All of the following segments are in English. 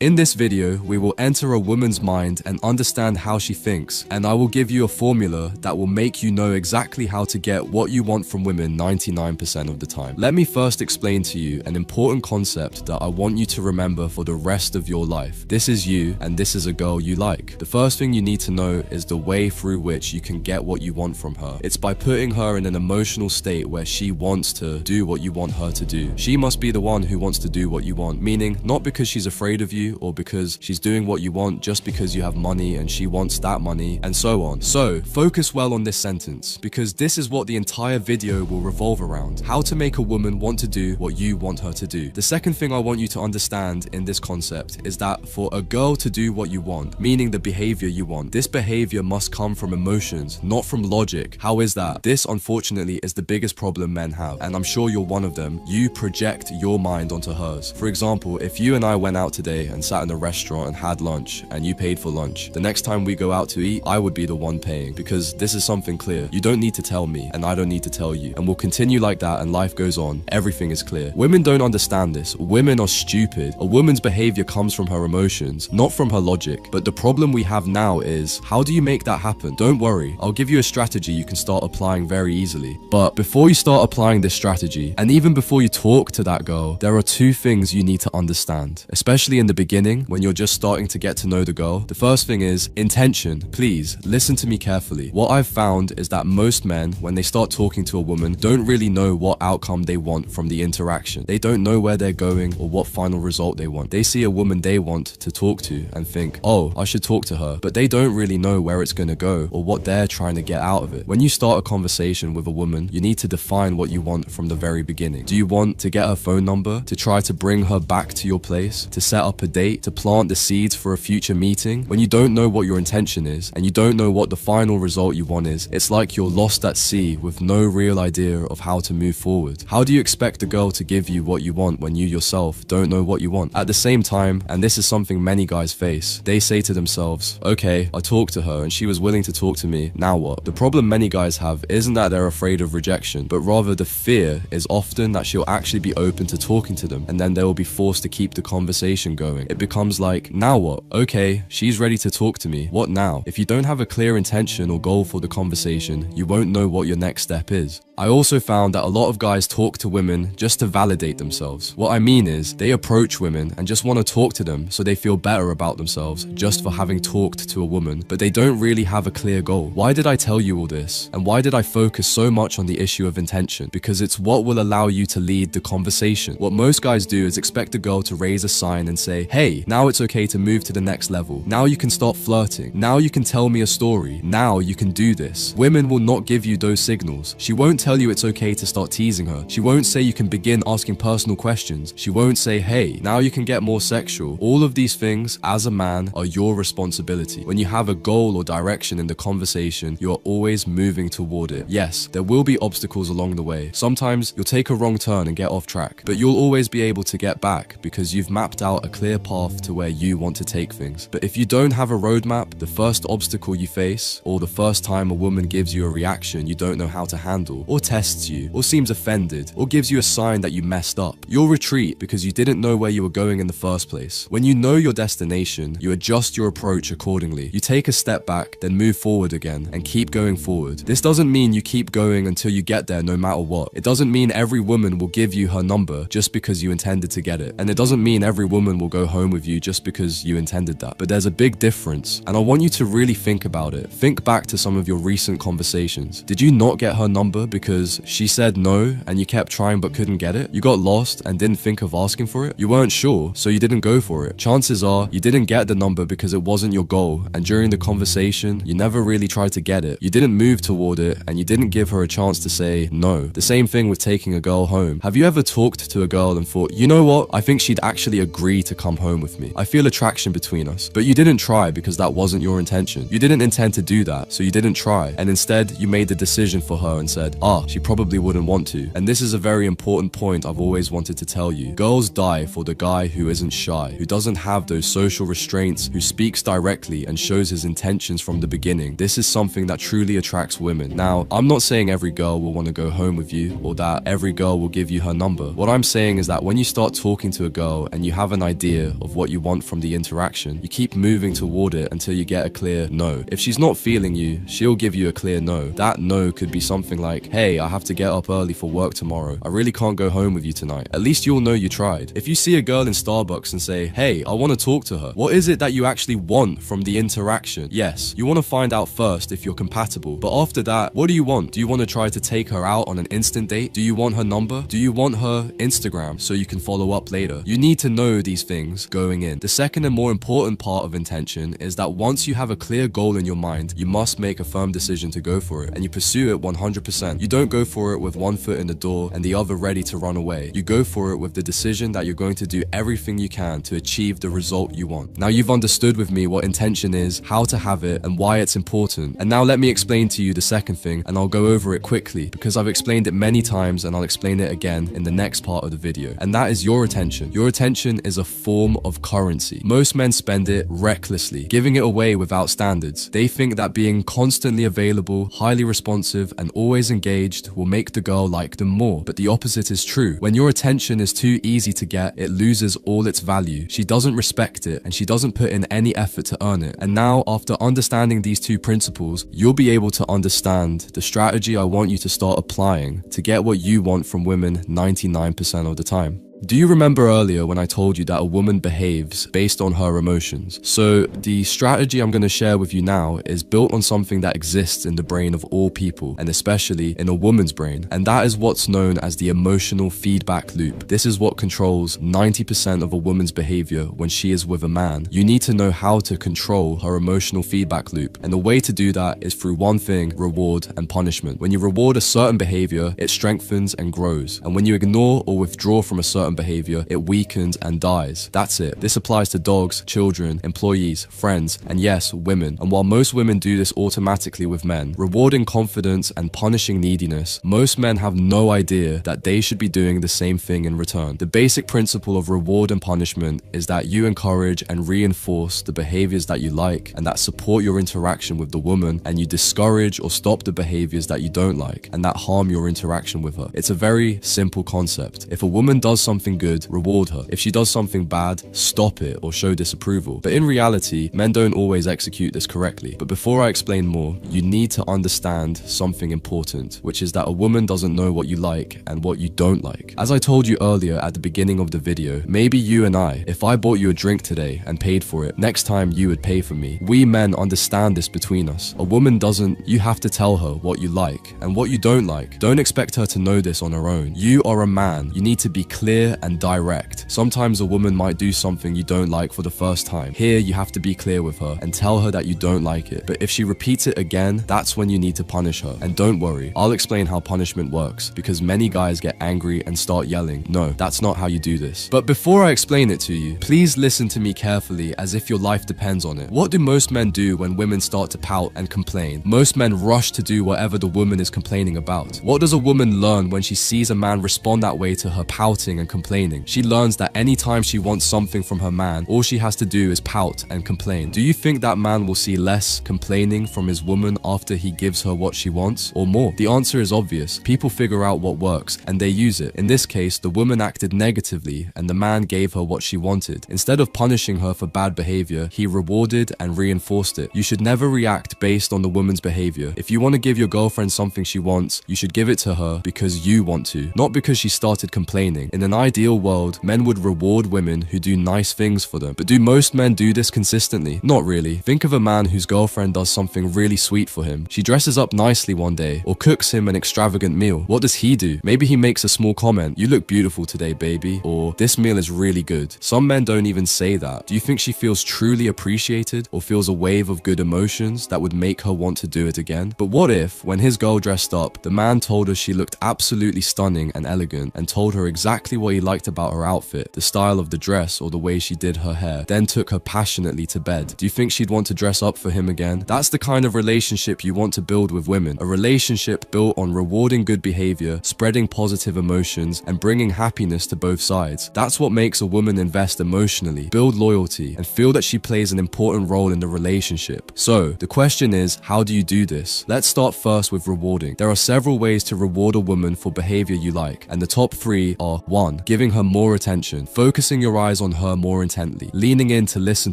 In this video, we will enter a woman's mind and understand how she thinks, and I will give you a formula that will make you know exactly how to get what you want from women 99% of the time. Let me first explain to you an important concept that I want you to remember for the rest of your life. This is you, and this is a girl you like. The first thing you need to know is the way through which you can get what you want from her. It's by putting her in an emotional state where she wants to do what you want her to do. She must be the one who wants to do what you want, meaning not because she's afraid of you or because she's doing what you want just because you have money and she wants that money, and so on. So focus well on this sentence, because this is what the entire video will revolve around: how to make a woman want to do what you want her to do. The second thing I want you to understand in this concept is that for a girl to do what you want, meaning the behavior you want, this behavior must come from emotions, not from logic. How is that? This, unfortunately, is the biggest problem men have, and I'm sure you're one of them. You project your mind onto hers. For example, if you and I went out today and sat in a restaurant and had lunch and you paid for lunch, the next time we go out to eat, I would be the one paying, because this is something clear. You don't need to tell me and I don't need to tell you, and we'll continue like that and life goes on. Everything is clear. Women don't understand this. Women are stupid. A woman's behavior comes from her emotions, not from her logic. But the problem we have now is, how do you make that happen? Don't worry, I'll give you a strategy you can start applying very easily. But before you start applying this strategy, and even before you talk to that girl, there are two things you need to understand, especially in the beginning when you're just starting to get to know the girl. The first thing is intention. Please listen to me carefully. What I've found is that most men, when they start talking to a woman, don't really know what outcome they want from the interaction. They don't know where they're going or what final result they want. They see a woman they want to talk to and think, oh, I should talk to her, but they don't really know where it's going to go or what they're trying to get out of it. When you start a conversation with a woman, you need to define what you want from the very beginning. Do you want to get her phone number, to try to bring her back to your place, to set up a date, to plant the seeds for a future meeting? When you don't know what your intention is and you don't know what the final result you want is, it's like you're lost at sea with no real idea of how to move forward. How do you expect a girl to give you what you want when you yourself don't know what you want? At the same time, and this is something many guys face, they say to themselves, okay, I talked to her and she was willing to talk to me, now what? The problem many guys have isn't that they're afraid of rejection, but rather the fear is often that she'll actually be open to talking to them, and then they will be forced to keep the conversation going. It becomes like, now what? Okay, she's ready to talk to me, what now? If you don't have a clear intention or goal for the conversation, you won't know what your next step is. I also found that a lot of guys talk to women just to validate themselves. What I mean is, they approach women and just want to talk to them so they feel better about themselves just for having talked to a woman, but they don't really have a clear goal. Why did I tell you all this? And why did I focus so much on the issue of intention? Because it's what will allow you to lead the conversation. What most guys do is expect a girl to raise a sign and say, hey, now it's okay to move to the next level. Now you can start flirting. Now you can tell me a story. Now you can do this. Women will not give you those signals. She won't tell you it's okay to start teasing her. She won't say you can begin asking personal questions. She won't say, hey, now you can get more sexual. All of these things, as a man, are your responsibility. When you have a goal or direction in the conversation, you are always moving toward it. Yes, there will be obstacles along the way. Sometimes you'll take a wrong turn and get off track, but you'll always be able to get back because you've mapped out a clear path to where you want to take things. But if you don't have a roadmap, the first obstacle you face, or the first time a woman gives you a reaction you don't know how to handle, or tests you, or seems offended, or gives you a sign that you messed up, you'll retreat because you didn't know where you were going in the first place. When you know your destination, you adjust your approach accordingly. You take a step back, then move forward again, and keep going forward. This doesn't mean you keep going until you get there no matter what. It doesn't mean every woman will give you her number just because you intended to get it. And it doesn't mean every woman will go home with you just because you intended that. But there's a big difference, and I want you to really think about it. Think back to some of your recent conversations. Did you not get her number because she said no and you kept trying but couldn't get it? You got lost and didn't think of asking for it? You weren't sure, so you didn't go for it. Chances are you didn't get the number because it wasn't your goal, and during the conversation you never really tried to get it. You didn't move toward it, and you didn't give her a chance to say no. The same thing with taking a girl home. Have you ever talked to a girl and thought, you know what, I think she'd actually agree to come home with me. I feel attraction between us. But you didn't try because that wasn't your intention. You didn't intend to do that, so you didn't try, and instead you made the decision for her and said, she probably wouldn't want to. And this is a very important point I've always wanted to tell you. Girls die for the guy who isn't shy, who doesn't have those social restraints, who speaks directly and shows his intentions from the beginning. This is something that truly attracts women. Now, I'm not saying every girl will want to go home with you or that every girl will give you her number. What I'm saying is that when you start talking to a girl and you have an idea clear of what you want from the interaction, you keep moving toward it until you get a clear no. If she's not feeling you, she'll give you a clear no. That no could be something like, hey, I have to get up early for work tomorrow. I really can't go home with you tonight. At least you'll know you tried. If you see a girl in Starbucks and say, hey, I want to talk to her, what is it that you actually want from the interaction? Yes, you want to find out first if you're compatible, but after that, what do you want? Do you want to try to take her out on an instant date? Do you want her number? Do you want her Instagram so you can follow up later? You need to know these things going in. The second and more important part of intention is that once you have a clear goal in your mind, you must make a firm decision to go for it, and you pursue it 100%. You don't go for it with one foot in the door and the other ready to run away. You go for it with the decision that you're going to do everything you can to achieve the result you want. Now you've understood with me what intention is, how to have it, and why it's important. And now let me explain to you the second thing, and I'll go over it quickly because I've explained it many times and I'll explain it again in the next part of the video. And that is your attention. Your attention is a form of currency. Most men spend it recklessly, giving it away without standards. They think that being constantly available, highly responsive, and always engaged will make the girl like them more. But the opposite is true. When your attention is too easy to get, it loses all its value. She doesn't respect it and she doesn't put in any effort to earn it. And now, after understanding these two principles, you'll be able to understand the strategy I want you to start applying to get what you want from women 99% of the time. Do you remember earlier when I told you that a woman behaves based on her emotions? So the strategy I'm going to share with you now is built on something that exists in the brain of all people, and especially in a woman's brain, and that is what's known as the emotional feedback loop. This is what controls 90% of a woman's behavior when she is with a man. You need to know how to control her emotional feedback loop, and the way to do that is through one thing: reward and punishment. When you reward a certain behavior, it strengthens and grows, and when you ignore or withdraw from a certain behavior, it weakens and dies. That's it. This applies to dogs, children, employees, friends, and yes, women. And while most women do this automatically with men, rewarding confidence and punishing neediness, most men have no idea that they should be doing the same thing in return. The basic principle of reward and punishment is that you encourage and reinforce the behaviors that you like and that support your interaction with the woman, and you discourage or stop the behaviors that you don't like and that harm your interaction with her. It's a very simple concept. If a woman does something good, reward her. If she does something bad, stop it or show disapproval. But in reality, men don't always execute this correctly. But before I explain more, you need to understand something important, which is that a woman doesn't know what you like and what you don't like. As I told you earlier at the beginning of the video, maybe you and I, if I bought you a drink today and paid for it, next time you would pay for me. We men understand this between us. A woman doesn't. You have to tell her what you like and what you don't like. Don't expect her to know this on her own. You are a man. You need to be clear and direct. Sometimes a woman might do something you don't like for the first time. Here, you have to be clear with her and tell her that you don't like it. But if she repeats it again, that's when you need to punish her. And don't worry, I'll explain how punishment works, because many guys get angry and start yelling. No, that's not how you do this. But before I explain it to you, please listen to me carefully as if your life depends on it. What do most men do when women start to pout and complain? Most men rush to do whatever the woman is complaining about. What does a woman learn when she sees a man respond that way to her pouting and complaining? She learns that anytime she wants something from her man, all she has to do is pout and complain. Do you think that man will see less complaining from his woman after he gives her what she wants, or more? The answer is obvious. People figure out what works and they use it. In this case, the woman acted negatively and the man gave her what she wanted. Instead of punishing her for bad behavior, he rewarded and reinforced it. You should never react based on the woman's behavior. If you want to give your girlfriend something she wants, you should give it to her because you want to, not because she started complaining. In an ideal world, men would reward women who do nice things for them. But do most men do this consistently? Not really. Think of a man whose girlfriend does something really sweet for him. She dresses up nicely one day or cooks him an extravagant meal. What does he do? Maybe he makes a small comment, "You look beautiful today, baby," or "This meal is really good." Some men don't even say that. Do you think she feels truly appreciated or feels a wave of good emotions that would make her want to do it again? But what if, when his girl dressed up, the man told her she looked absolutely stunning and elegant and told her exactly what he liked about her outfit, the style of the dress or the way she did her hair, then took her passionately to bed? Do you think she'd want to dress up for him again? That's the kind of relationship you want to build with women. A relationship built on rewarding good behavior, spreading positive emotions, and bringing happiness to both sides. That's what makes a woman invest emotionally, build loyalty, and feel that she plays an important role in the relationship. So, the question is, how do you do this? Let's start first with rewarding. There are several ways to reward a woman for behavior you like, and the top three are: 1. giving her more attention, focusing your eyes on her more intently, leaning in to listen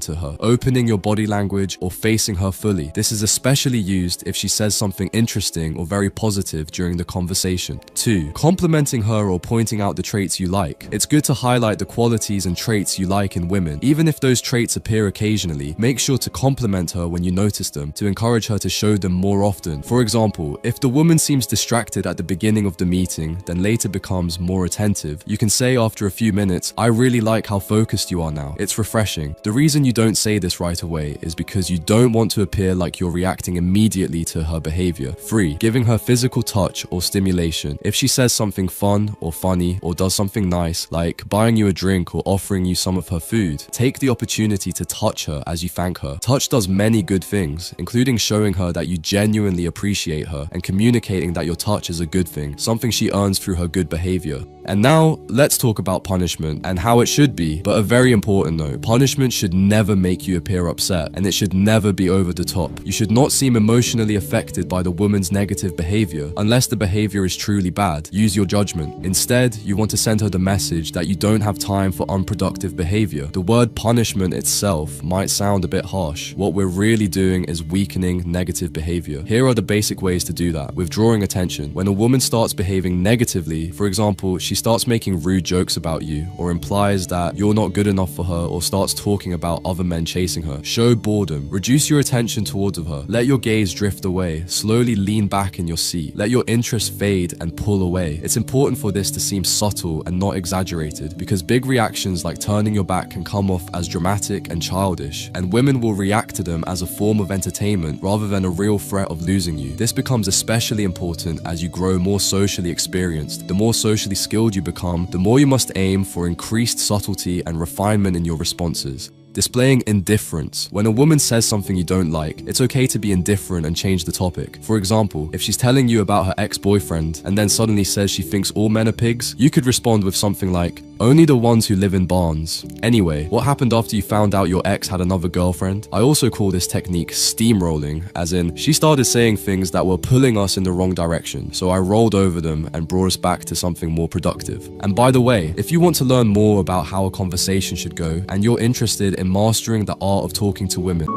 to her, opening your body language, or facing her fully. This is especially used if she says something interesting or very positive during the conversation. 2. Complimenting her or pointing out the traits you like. It's good to highlight the qualities and traits you like in women. Even if those traits appear occasionally, make sure to compliment her when you notice them to encourage her to show them more often. For example, if the woman seems distracted at the beginning of the meeting, then later becomes more attentive, you can say after a few minutes, "I really like how focused you are now. It's refreshing." The reason you don't say this right away is because you don't want to appear like you're reacting immediately to her behavior. 3. Giving her physical touch or stimulation. If she says something fun or funny or does something nice, like buying you a drink or offering you some of her food, take the opportunity to touch her as you thank her. Touch does many good things, including showing her that you genuinely appreciate her and communicating that your touch is a good thing, something she earns through her good behavior. And now, let's talk about punishment and how it should be, but a very important note. Punishment should never make you appear upset, and it should never be over the top. You should not seem emotionally affected by the woman's negative behavior, unless the behavior is truly bad. Use your judgment. Instead, you want to send her the message that you don't have time for unproductive behavior. The word punishment itself might sound a bit harsh. What we're really doing is weakening negative behavior. Here are the basic ways to do that. Withdrawing attention. When a woman starts behaving negatively, for example, she starts making rude jokes about you, or implies that you're not good enough for her, or starts talking about other men chasing her, show boredom. Reduce your attention towards her. Let your gaze drift away. Slowly lean back in your seat. Let your interest fade and pull away. It's important for this to seem subtle and not exaggerated, because big reactions like turning your back can come off as dramatic and childish, and women will react to them as a form of entertainment rather than a real threat of losing you. This becomes especially important as you grow more socially experienced. The more socially skilled you become, the more you must aim for increased subtlety and refinement in your responses. Displaying indifference. When a woman says something you don't like, it's okay to be indifferent and change the topic. For example, if she's telling you about her ex-boyfriend and then suddenly says she thinks all men are pigs, you could respond with something like, "Only the ones who live in barns. Anyway, what happened after you found out your ex had another girlfriend?" I also call this technique steamrolling, as in, she started saying things that were pulling us in the wrong direction, so I rolled over them and brought us back to something more productive. And by the way, if you want to learn more about how a conversation should go, and you're interested in mastering the art of talking to women,